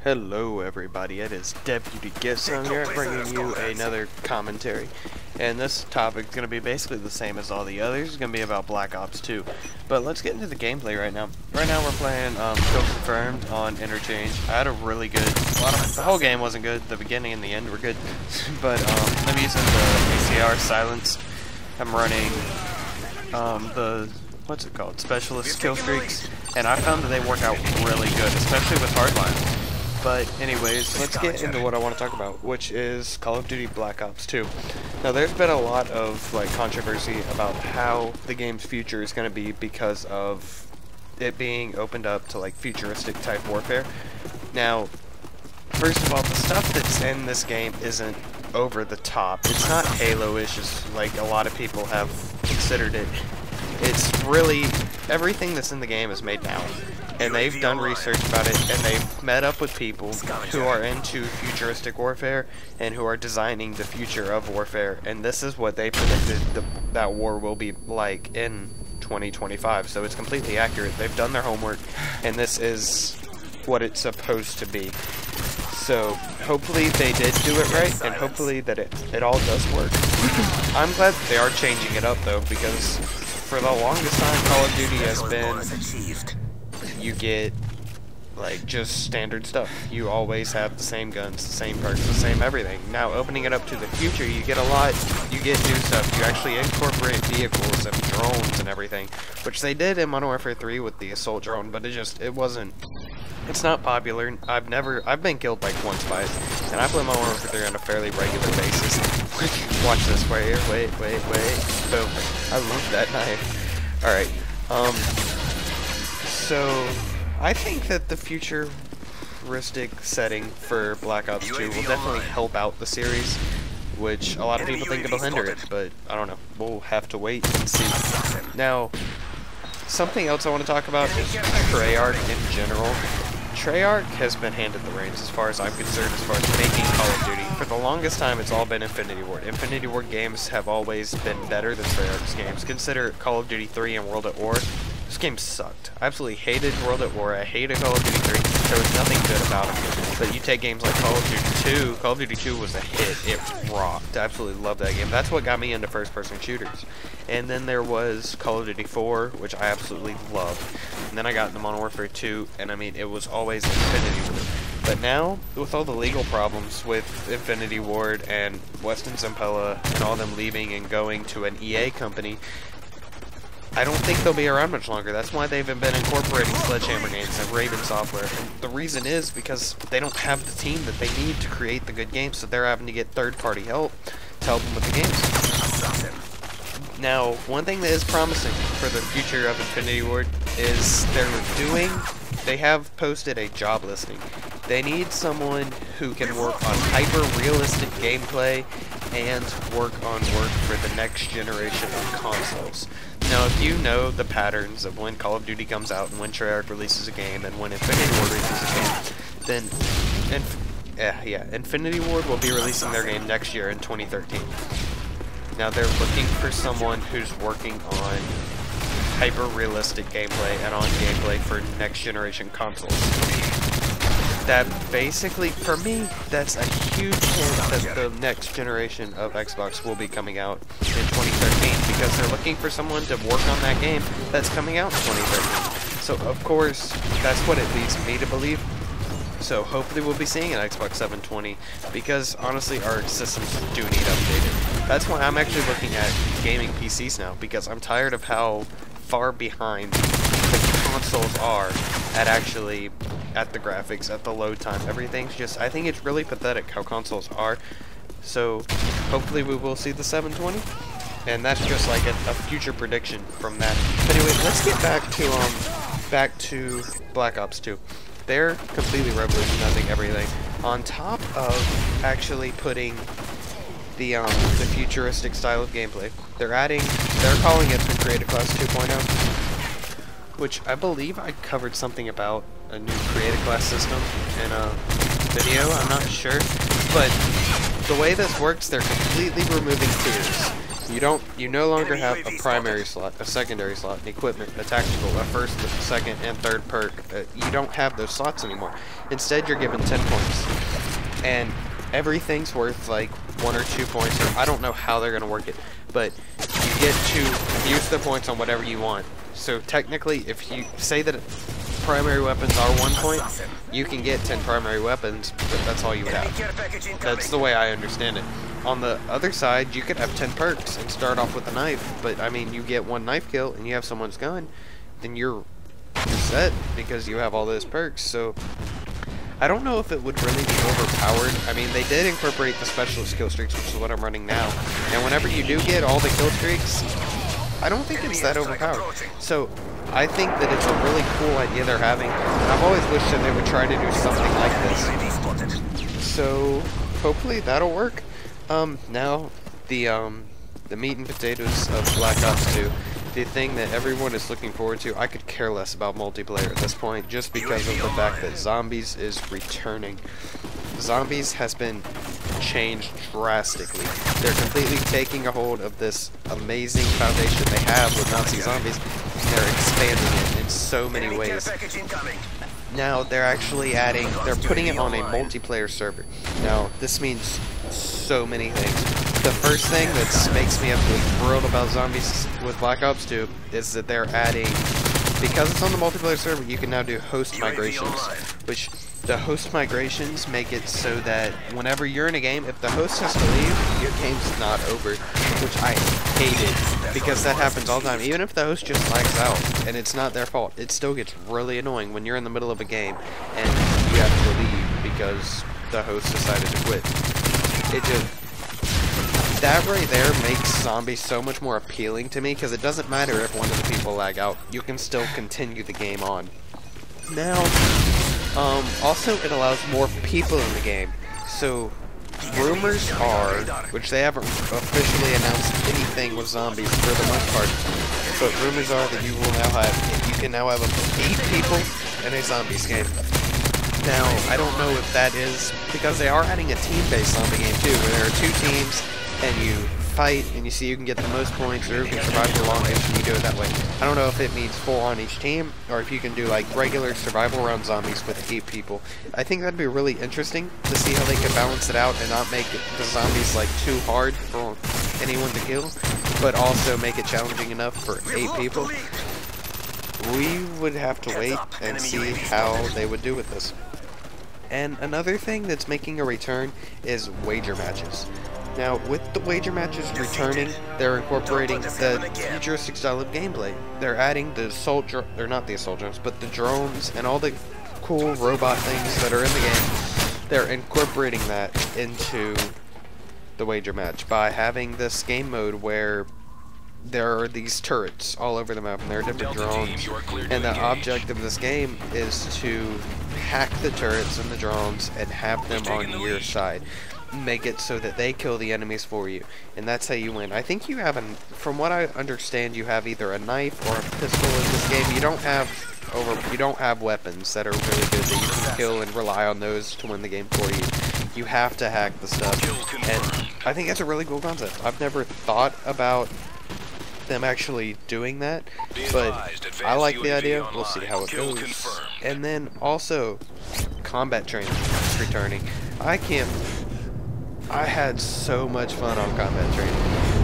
Hello everybody, it is Deputy Gibson here bringing you another commentary, and this topic is going to be basically the same as all the others. It's going to be about Black Ops 2, but let's get into the gameplay right now. Right now we're playing Kill Confirmed on Interchange. I had a really good, the whole game wasn't good, the beginning and the end were good, but I'm using the ACR Silence. I'm running what's it called, Specialist Kill Streaks, and I found that they work out really good, especially with Hardline. But anyways, let's get into what I want to talk about, which is Call of Duty Black Ops 2. Now there's been a lot of controversy about how the game's future is going to be because of it being opened up to futuristic type warfare. Now, first of all, the stuff that's in this game isn't over the top. It's not Halo-ish as a lot of people have considered it. It's really, everything that's in the game is made now. And they've done research about it, and they've met up with people who are into futuristic warfare and who are designing the future of warfare. And this is what they predicted that war will be like in 2025. So it's completely accurate. They've done their homework, and this is what it's supposed to be. So hopefully they did do it right, and hopefully that it all does work. I'm glad that they are changing it up, though, because for the longest time, Call of Duty has been, you get just standard stuff. You always have the same guns, the same perks, the same everything. Now opening it up to the future, you get new stuff. You actually incorporate vehicles and drones and everything, which they did in Modern Warfare 3 with the assault drone, but it's not popular. I've been killed once by it, and I play Modern Warfare 3 on a fairly regular basis. Watch this, wait, boom. I love that knife. Alright, so I think that the futuristic setting for Black Ops 2 will definitely help out the series, which a lot of people think it'll hinder it, but I don't know. We'll have to wait and see. Now, something else I want to talk about is Treyarch in general. Treyarch has been handed the reins as far as I'm concerned, as far as making Call of Duty. For the longest time, it's all been Infinity Ward. Infinity Ward games have always been better than Treyarch's games. Consider Call of Duty 3 and World at War. This game sucked. I absolutely hated World at War. I hated Call of Duty 3. There was nothing good about it. But you take games like Call of Duty 2. Call of Duty 2 was a hit. It rocked. I absolutely loved that game. That's what got me into first-person shooters. And then there was Call of Duty 4, which I absolutely loved. And then I got into Modern Warfare 2, and I mean, it was always Infinity Ward. But now, with all the legal problems with Infinity Ward and Weston Zampella and all them leaving and going to an EA company, I don't think they'll be around much longer. That's why they've been incorporating Sledgehammer games and Raven Software. And the reason is because they don't have the team that they need to create the good games, so they're having to get third-party help to help them with the games. Now, one thing that is promising for the future of Infinity Ward is they have posted a job listing. They need someone who can work on hyper-realistic gameplay and work for the next generation of consoles. Now, if you know the patterns of when Call of Duty comes out and when Treyarch releases a game and when Infinity Ward releases a game, then Infinity Ward will be releasing their game next year in 2013. Now, they're looking for someone who's working on hyper-realistic gameplay and on gameplay for next-generation consoles. That basically, for me, that's a huge hint that the next generation of Xbox will be coming out in 2013, because they're looking for someone to work on that game that's coming out in 2013. So, of course, that's what it leads me to believe. So, hopefully we'll be seeing an Xbox 720, because, honestly, our systems do need updated. That's why I'm actually looking at gaming PCs now, because I'm tired of how far behind the consoles are at the graphics, at the load time. Everything's just, I think it's really pathetic how consoles are. So hopefully we will see the 720, and that's just a future prediction from that. But anyway, let's get back to Black Ops 2. They're completely revolutionizing everything. On top of actually putting the futuristic style of gameplay, they're calling it the Creative Class 2.0. Which I believe I covered something about a new Creative Class system in a video, I'm not sure. But the way this works, they're completely removing tiers. You no longer have a primary slot, a secondary slot, an equipment, a tactical, a first, a second, and third perk. You don't have those slots anymore. Instead, you're given 10 points, and everything's worth like 1 or 2 points. Or I don't know how they're gonna work it, but you get to use the points on whatever you want. So technically, if you say that primary weapons are 1 point, you can get 10 primary weapons, but that's all you would have. That's the way I understand it. On the other side, you could have 10 perks and start off with a knife, but I mean, you get 1 knife kill and you have someone's gun, then you're set because you have all those perks. So I don't know if it would really be overpowered. I mean, they did incorporate the specialist kill streaks, which is what I'm running now, and whenever you do get all the kill streaks, I don't think it's that overpowered. So I think that it's a really cool idea they're having. I've always wished that they would try to do something like this. So hopefully that'll work. Now the meat and potatoes of Black Ops 2, the thing that everyone is looking forward to. I could care less about multiplayer at this point, just because of the fact that Zombies is returning. Zombies has been changed drastically. They're completely taking a hold of this amazing foundation they have with Nazi zombies, and they're expanding it in so many ways. Now they're actually they're putting it on a multiplayer server. Now this means so many things. The first thing that makes me absolutely thrilled about Zombies with Black Ops 2 is that they're adding, because it's on the multiplayer server, you can now do host migrations, which the host migrations make it so that whenever you're in a game, if the host has to leave, your game's not over, which I hated, because that happens all the time. Even if the host just lags out and it's not their fault, it still gets really annoying when you're in the middle of a game and you have to leave because the host decided to quit. That right there makes Zombies so much more appealing to me, because it doesn't matter if one of the people lag out, you can still continue the game on. Now, also it allows more people in the game. So, rumors are, which they haven't officially announced anything with Zombies for the most part, but rumors are that you can now have up to 8 people in a Zombies game. Now, I don't know if that is, because they are adding a team-based zombie game too, where there are 2 teams, and you fight, and you see who can get the most points, or who can survive the longest, and you do it that way. I don't know if it means 4 on each team, or if you can do like regular survival round zombies with 8 people. I think that'd be really interesting to see how they could balance it out and not make the zombies like too hard for anyone to kill, but also make it challenging enough for 8 people. We would have to wait and see how they would do with this. And another thing that's making a return is wager matches. Now, with the wager matches returning, they're incorporating the futuristic style of gameplay. They're adding the they're not the assault drones, but the drones and all the cool robot things that are in the game. They're incorporating that into the wager match by having this game mode where there are these turrets all over the map, and there are different drones, and the object of this game is to hack the turrets and the drones and have them on your side. Make it so that they kill the enemies for you, and that's how you win. I think you have from what I understand, you have either a knife or a pistol in this game. You don't have weapons that are really good that you can kill and rely on those to win the game for you. You have to hack the stuff, and I think that's a really cool concept. I've never thought about them actually doing that, but I like the idea. We'll see how it goes. And then also combat training is returning. I had so much fun on combat training.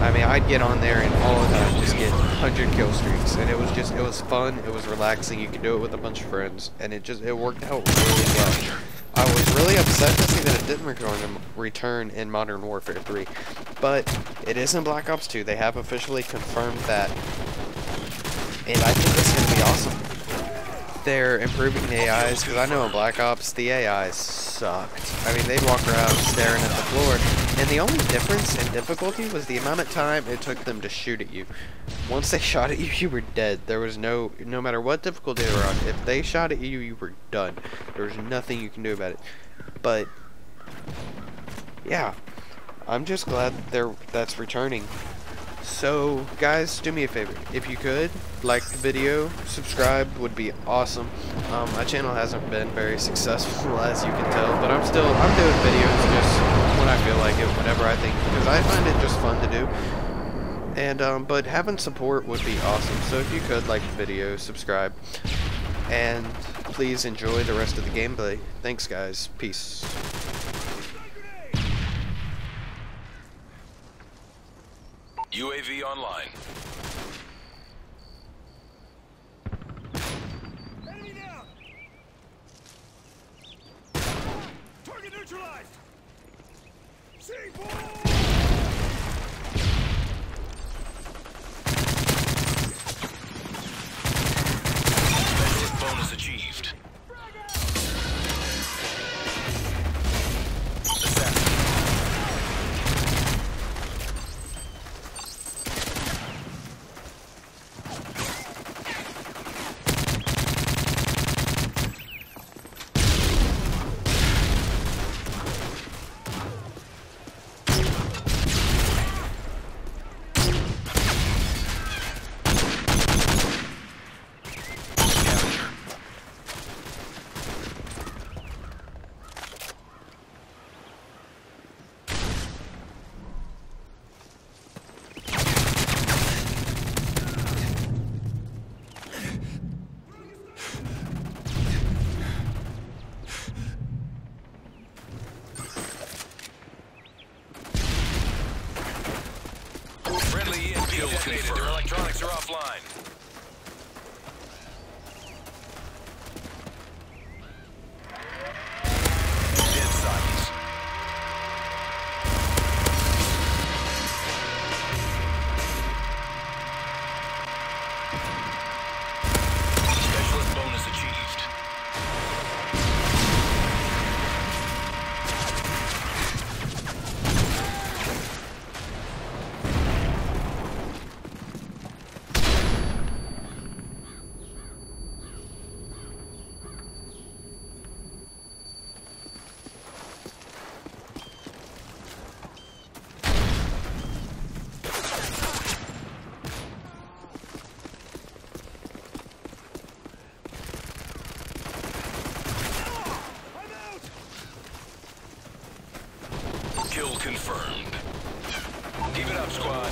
I mean, I'd get on there and all the time just get 100 kill streaks, and it was fun, it was relaxing, you could do it with a bunch of friends, and it worked out really well. I was really upset to see that it didn't return in Modern Warfare 3, but it is in Black Ops 2. They have officially confirmed that, and I think it's going to be awesome. They're improving the AIs, because I know in Black Ops, the AIs sucked. I mean, they'd walk around staring at the floor, and the only difference in difficulty was the amount of time it took them to shoot at you. Once they shot at you, you were dead. There was no matter what difficulty they were on, if they shot at you, you were done. There was nothing you can do about it. But, yeah, I'm just glad that's returning. So, guys, do me a favor. If you could, like the video, subscribe would be awesome. My channel hasn't been very successful, as you can tell, but I'm doing videos just when I feel like it, whenever I think, because I find it just fun to do. And but having support would be awesome. So if you could like the video, subscribe, and please enjoy the rest of the gameplay. Thanks, guys. Peace. UAV online. Enemy down! Target neutralized! C4! Specialist bonus achieved. Assassin. Friendly EMP detonated. Their electronics are offline. Dead silence. Specialist bonus achieved. Kill confirmed. Keep it up, squad.